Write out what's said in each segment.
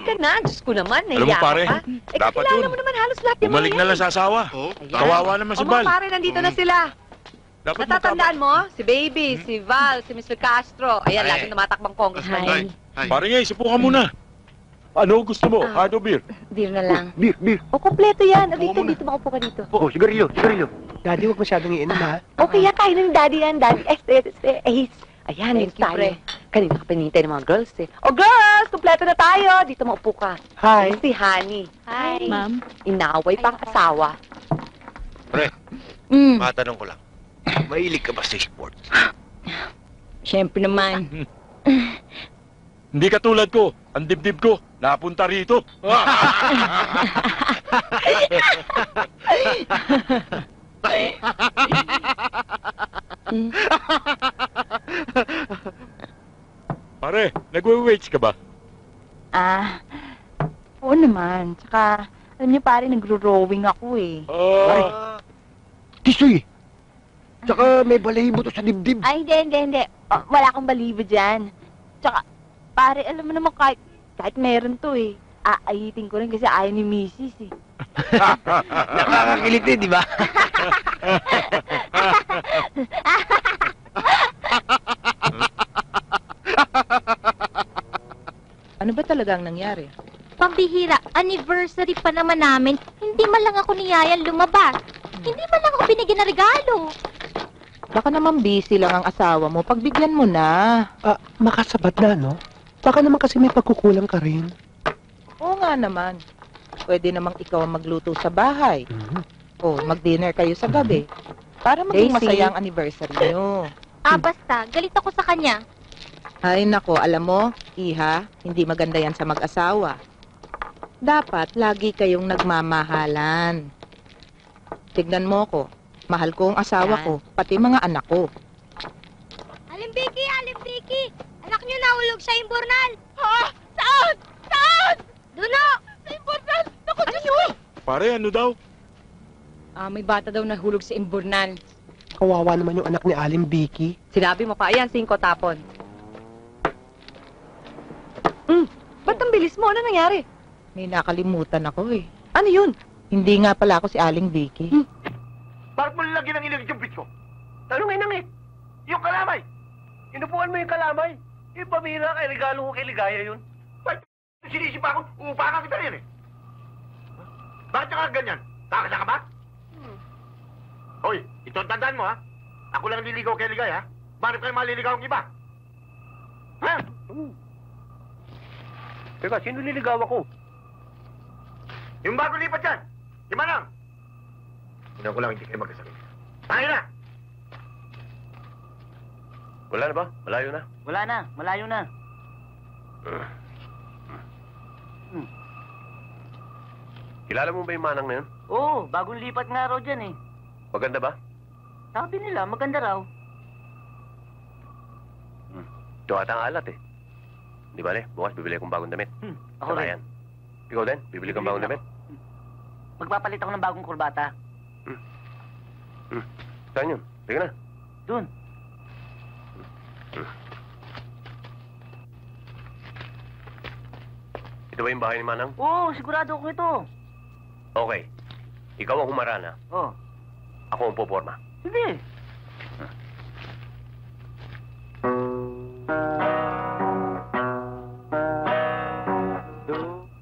Halika na. Diyos ko naman, Alam mo, nahiya ka pare, pa. dapat kakilala yun. mo naman halos lahat yung Bumalik mga na yan. lang sa asawa. Ayan. Kawawa naman si O, Val. mga pare, nandito na sila. Dapat Natatandaan mo? Si Baby, si Val, si Mr. Castro. Ayan, Ay. laging tumatakbang congressman Hi. yun. Ay. Pare nga, isipukan mo na. Ano gusto mo? Hard o beer? Beer na lang. Beer. O, kompleto yan. Oo, Dito, muna. dito, makaupo ka dito. Oo, sigarilyo. Daddy, huwag masyadong iinom, ha? Okay, yan, tayo ng daddy yan, daddy. Ayan, Thank yung you, pre. Kanina ka pinintay ng mga girls, eh. O, girls! Kompleto na tayo! Dito maupo ka. Hi. Si Honey. Hi. Ma'am. Inaway pang asawa. Pre, Mm. matanong ko lang. Mahilig ka ba sa sports? Siyempre naman. Hindi katulad ko. Ang dibdib ko, napunta rito. Pare, nagwe-weights ka ba? Oo naman. Tsaka, alam niyo pare, nagro-rowing ako eh. Tisoy! Tsaka may balahibo to sa dibdib. Ay, hindi. Oh, wala akong balibo dyan. Tsaka, pare, alam mo naman kahit meron to eh. Aayitin ko rin kasi ayaw ni Mrs. eh. Nakakakilit eh, di ba? Ano ba talaga ang nangyari? Pambihira, anniversary pa naman namin. Hindi man lang ako ni Yayan lumabas. Hindi man lang ako binigyan ng regalo. Baka naman busy lang ang asawa mo. Pagbigyan mo na. Makasabat na, no? Baka naman kasi may pagkukulang ka rin. Oo nga naman. Pwede namang ikaw ang magluto sa bahay. O mag-dinner kayo sa gabi. Para maging Daisy. masaya ang anniversary nyo. Basta, galit ako sa kanya. Ay nako, alam mo, Iha, hindi maganda yan sa mag-asawa. Dapat lagi kayong nagmamahalan. Tignan mo ko, mahal ko ang asawa ko, pati mga anak ko. Aling Vicky! Anak niyo nahulog sa imburnal! Ha? Saan? Duno! Sa important! Naku, Diyos ko! Pare, ano daw? May bata daw nahulog sa imburnal. Kawawa naman yung anak ni Aling Vicky. Sinabi mo pa, ayan, 5 tapon. Ba't ang bilis mo? Ano nangyari? May nakalimutan ako eh. Ano yun? Hindi nga pala ako si Aling Vicky. Bakit mo lalagyan ng ilig yung bitch ko? Tanungin nang yung kalamay. Inupuan mo yung kalamay. Yung pamira kay regalo ko kay Ligaya yun. Bakit sinisipa ako? Uupakan kita rin eh. Bakit ka ganyan? Kakasa ka ba? Hoy, ito ang tandaan mo ha. Ako lang liligaw kay Ligaya ha. Bakit kayo maliligaw ang iba? Ha? Teka, sino niligaw ako? Yung bago lipat dyan. Si Manang. Hindi ko lang hindi kayo magkasakit. Tayo na! Wala na ba? Malayo na? Wala na, malayo na. Kilala mo ba yung Manang na yun? Oo, bagong lipat nga raw dyan eh. Maganda ba? Sabi nila, maganda raw. Ito ata ang alat eh. Di ba bukas bibili akong bagong damit. Ako rin. Yan. Ikaw din? Bibili kang bagong damit? Magpapalit ako ng bagong kurbata. Saan yun? Sige na. Dun. Ito ba yung bahay ni Manang? Oo, sigurado ako ito. Okay. Ikaw ang humarana. Oo. Ako ang poporma. Sige.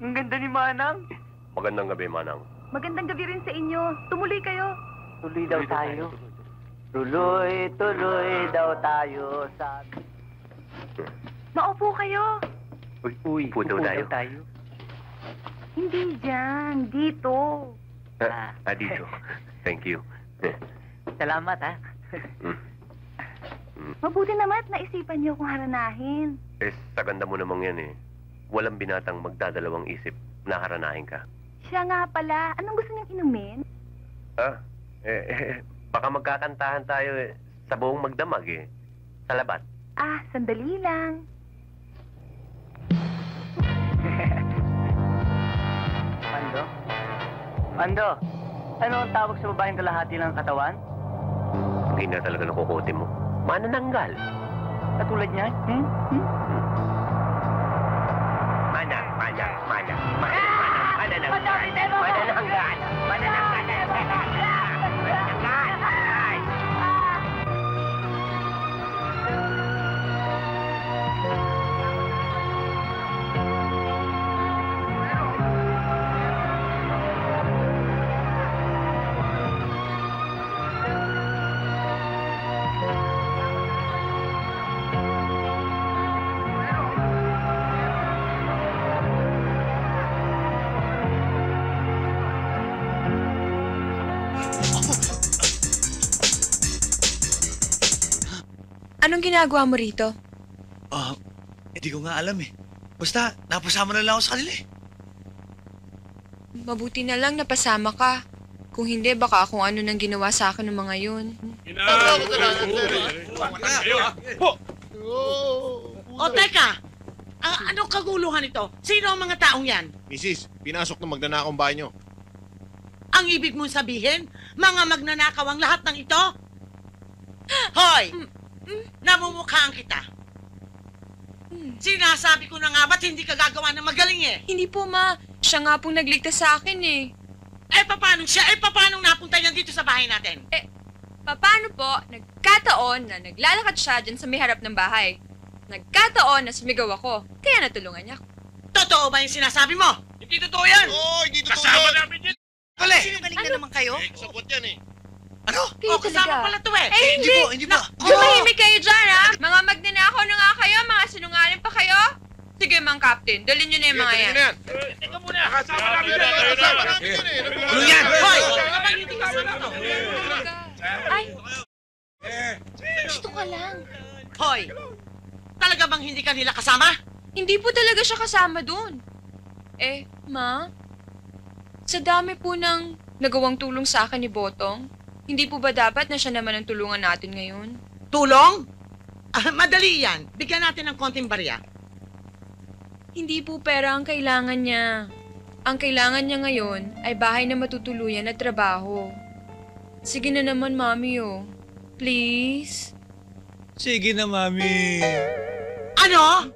Ang ganda ni Manang. Magandang gabi, Manang. Magandang gabi rin sa inyo. Tumuloy kayo. Tuloy daw tayo. Tuloy daw tayo sa... Maupo kayo. Uy, puto tayo. Hindi dyan. Dito. Dito. Thank you. Salamat ha. Mabuti naman at naisipan niyo kung haranahin. Sa ganda mo namang yan eh. Walang binatang magdadalawang isip na haranahin ka. Siya nga pala. Anong gusto niyang inumin? Baka magkakantahan tayo sa buong magdamag eh. Sa labat. Sandali lang. Mando, ano ang tawag sa babaeng kalahati ng katawan? Hindi na talaga nakukote mo. Manananggal. Katulad niya? Mana. Anong ginagawa mo rito? Hindi ko nga alam eh. Basta, napasama na lang ako sa kanila eh. Mabuti na lang napasama ka. Kung hindi, baka kung ano nang ginawa sa akin ng mga yun. O teka, anong kaguluhan ito? Sino ang mga taong yan? Misis, pinasok ng magnanakong bahay nyo. Ang ibig mong sabihin, mga magnanakaw ang lahat ng ito? Hoy! Namumukhaan kita. Sinasabi ko na nga ba't hindi ka gagawa ng magaling eh? Hindi po, ma. Siya nga pong nagligtas sa akin eh. Paano siya? Paano napunta yan dito sa bahay natin? Paano po, nagkataon na naglalakad siya dyan sa may harap ng bahay. Nagkataon na sumigaw ako, kaya natulungan niya ako. Totoo ba yung sinasabi mo? Hindi totoo yan! Oo, hindi totoo Kasama yun. namin yan! Kali! Sinungaling na naman kayo? Sabot yan eh. Ano? Kayo Kasama talaga. pala to eh. Hindi po. Tumahimik kayo dyan, ha? Mga magnanakaw na nga kayo, mga sinungaling pa kayo. Sige, Mang Captain, dalhin niyo na yung mga yan. Teka muna! Kasama namin Kasama yan! namin yan eh. Ano yan? Hoy! Kapag hindi kasama to. Ay, Gusto ka lang. Hoy! Talaga bang hindi ka nila kasama? hindi po talaga siya kasama dun. Ma? Sa dami po ng nagawang tulong sa akin ni Botong, hindi po ba dapat na siya naman ang tulungan natin ngayon? Tulong? Madali yan. Bigyan natin ng konting barya. Hindi po pera ang kailangan niya. Ang kailangan niya ngayon ay bahay na matutuluyan at trabaho. Sige na naman, Mami, oh. Please? Sige na, Mami. Ano?